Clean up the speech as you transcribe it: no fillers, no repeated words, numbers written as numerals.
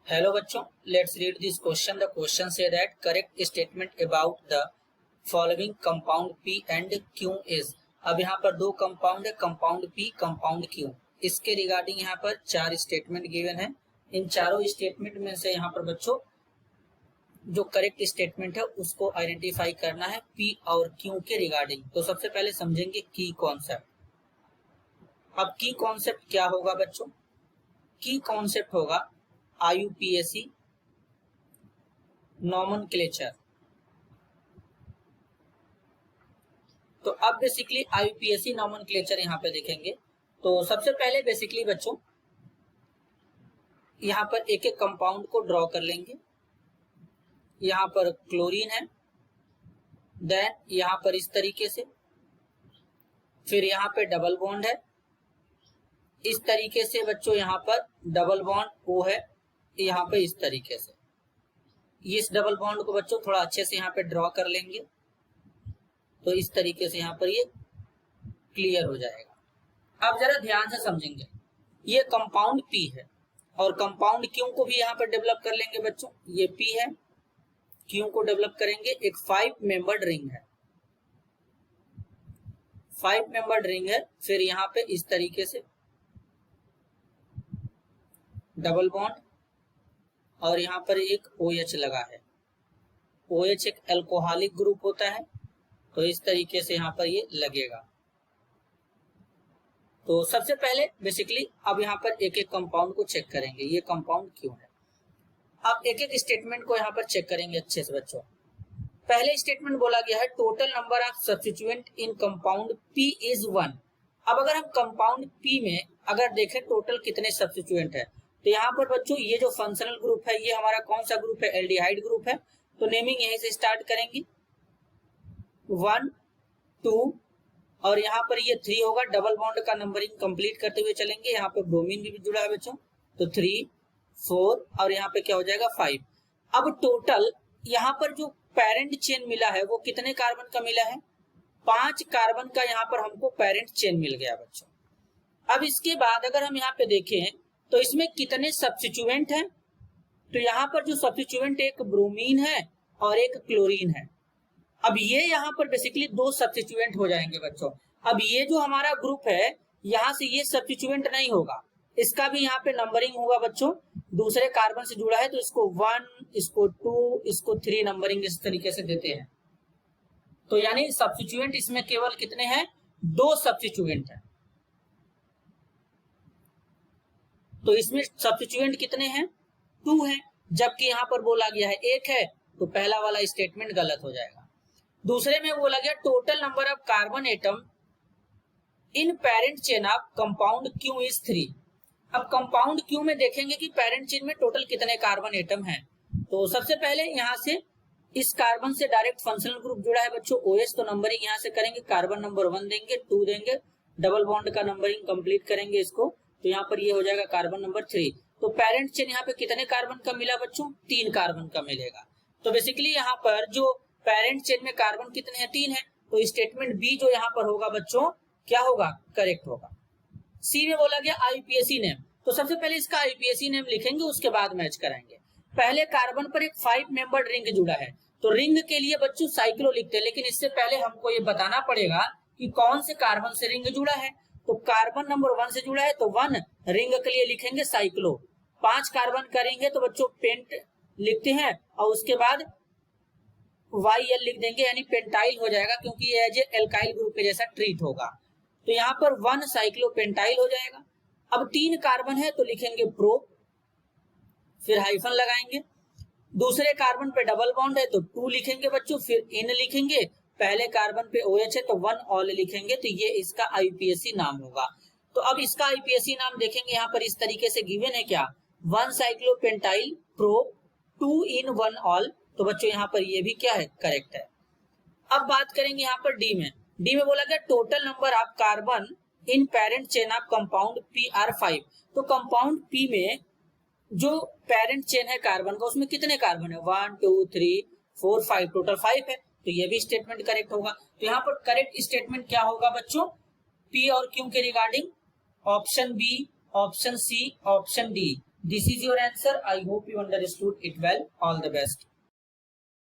Hello बच्चों, let's read this question. The question say that correct statement about the following compound P and Q is. अब यहाँ पर दो compound है, compound P, compound Q। इसके regarding यहाँ पर चार स्टेटमेंट गिवन है। इन चारों स्टेटमेंट में से यहाँ पर बच्चों जो करेक्ट स्टेटमेंट है उसको आइडेंटिफाई करना है P और Q के रिगार्डिंग। तो सबसे पहले समझेंगे की कॉन्सेप्ट। अब की कॉन्सेप्ट क्या होगा बच्चों? की कॉन्सेप्ट होगा IUPAC नॉमेनक्लेचर। तो अब बेसिकली IUPAC नॉमेनक्लेचर यहाँ पे देखेंगे। तो सबसे पहले बेसिकली बच्चों यहाँ पर एक एक कंपाउंड को ड्रॉ कर लेंगे। यहाँ पर क्लोरीन है, देन यहाँ पर इस तरीके से, फिर यहाँ पे डबल बॉन्ड है, इस तरीके से बच्चों यहाँ पर डबल बॉन्ड O है, यहाँ पे इस तरीके से। इस डबल बॉन्ड को बच्चों थोड़ा अच्छे से यहाँ पे ड्रॉ कर लेंगे तो इस तरीके से यहाँ पर ये क्लियर हो जाएगा। अब जरा ध्यान से समझेंगे, ये कंपाउंड P है और कंपाउंड Q को भी यहाँ पर डेवलप कर लेंगे बच्चों। ये P है, Q को डेवलप करेंगे। एक 5 मेंबर्ड रिंग है, 5 मेंबर्ड रिंग है। फिर यहाँ पे इस तरीके से डबल बॉन्ड और यहाँ पर एक OH लगा है। OH एक अल्कोहलिक ग्रुप होता है, तो इस तरीके से यहाँ पर ये लगेगा। तो सबसे पहले बेसिकली अब यहाँ पर एक एक कंपाउंड को चेक करेंगे, ये कंपाउंड क्यों है। अब एक एक स्टेटमेंट को यहाँ पर चेक करेंगे अच्छे से बच्चों। पहले स्टेटमेंट बोला गया है total number of substituent in compound P is 1। अब अगर हम कंपाउंड P में अगर देखें टोटल कितने सब्स्टिट्यूएंट है, तो यहाँ पर बच्चों ये जो फंक्शनल ग्रुप है ये हमारा कौन सा ग्रुप है? एल्डिहाइड ग्रुप है। तो नेमिंग यहीं से स्टार्ट करेंगे, 1 2 और यहाँ पर ये 3 होगा। डबल बॉन्ड का नंबरिंग कंप्लीट करते हुए चलेंगे। यहाँ पे ब्रोमीन भी जुड़ा है बच्चों, तो 3 4 और यहाँ पे क्या हो जाएगा 5। अब टोटल यहाँ पर जो पेरेंट चेन मिला है वो कितने कार्बन का मिला है? 5 कार्बन का यहाँ पर हमको पेरेंट चेन मिल गया बच्चों। अब इसके बाद अगर हम यहाँ पे देखें तो इसमें कितने सब्स्टिट्यूएंट हैं? तो यहाँ पर जो सब्स्टिट्यूएंट एक ब्रोमीन है और एक क्लोरीन है। अब ये यहाँ पर बेसिकली 2 सब्स्टिट्यूएंट हो जाएंगे बच्चों। अब ये जो हमारा ग्रुप है यहाँ से ये सब्स्टिट्यूएंट नहीं होगा, इसका भी यहाँ पे नंबरिंग होगा बच्चों। दूसरे कार्बन से जुड़ा है तो इसको 1, इसको 2, इसको 3 नंबरिंग इस तरीके से देते हैं। तो यानी सब्स्टिट्यूएंट इसमें केवल कितने हैं? 2 सब्स्टिट्यूएंट है। तो इसमें सब्स्टिट्यूएंट कितने हैं? 2 है, जबकि यहाँ पर बोला गया है 1 है। तो पहला वाला स्टेटमेंट गलत हो जाएगा। दूसरे में बोला गया total number of carbon atom in parent chain of compound Q is 3। अब कंपाउंड Q में देखेंगे कि पेरेंट चेन में टोटल कितने कार्बन एटम हैं। तो सबसे पहले यहाँ से इस कार्बन से डायरेक्ट फंक्शनल ग्रुप जुड़ा है बच्चों OH, तो नंबरिंग यहाँ से करेंगे। कार्बन नंबर 1 देंगे, 2 देंगे, डबल बॉन्ड का नंबरिंग कंप्लीट करेंगे इसको, तो यहाँ पर ये हो जाएगा कार्बन नंबर 3। तो पेरेंट चेन यहाँ पे कितने कार्बन का मिला बच्चों? 3 कार्बन का मिलेगा। तो बेसिकली यहाँ पर जो पेरेंट चेन में कार्बन कितने हैं? 3 है। तो स्टेटमेंट बी जो यहाँ पर होगा बच्चों क्या होगा? करेक्ट होगा। सी में बोला गया IUPAC नेम, तो सबसे पहले इसका IUPAC नेम लिखेंगे, उसके बाद मैच कराएंगे। पहले कार्बन पर एक 5 मेंबर्ड रिंग जुड़ा है, तो रिंग के लिए बच्चों साइक्लो लिखते हैं, लेकिन इससे पहले हमको ये बताना पड़ेगा कि कौन से कार्बन से रिंग जुड़ा है। तो कार्बन नंबर 1 से जुड़ा है तो 1 रिंग के लिए लिखेंगे साइक्लो। 5 कार्बन का रिंग है तो बच्चों पेंट लिखते हैं और उसके बाद YL लिख देंगे, यानी पेंटाइल हो जाएगा, क्योंकि ये एज एल्काइल ग्रुप के जैसा ट्रीट होगा। तो यहाँ पर 1 साइक्लोपेंटाइल हो जाएगा। अब 3 कार्बन है तो लिखेंगे प्रो, फिर हाइफन लगाएंगे। दूसरे कार्बन पे डबल बॉन्ड है तो 2 लिखेंगे बच्चों, फिर इन लिखेंगे। पहले कार्बन पे OH है तो 1 ऑल लिखेंगे, तो ये इसका IUPAC नाम होगा। तो अब इसका IUPAC नाम देखेंगे यहाँ पर इस तरीके से गिवन है क्या? 1 साइक्लोपेंटाइल प्रो 2 इन 1 ऑल। तो बच्चों यहाँ पर ये भी क्या है? करेक्ट है। अब बात करेंगे यहाँ पर डी में। डी में बोला गया total number of carbon in parent chain of compound P are 5। तो कंपाउंड P में जो पेरेंट चेन है कार्बन का उसमें कितने कार्बन है? 1 2 3 4 5, टोटल 5 है। तो ये भी स्टेटमेंट करेक्ट होगा। तो यहाँ पर करेक्ट स्टेटमेंट क्या होगा बच्चों? P और Q के regarding option B, option C, option D, this is your answer. I hope you understood it well. All the best.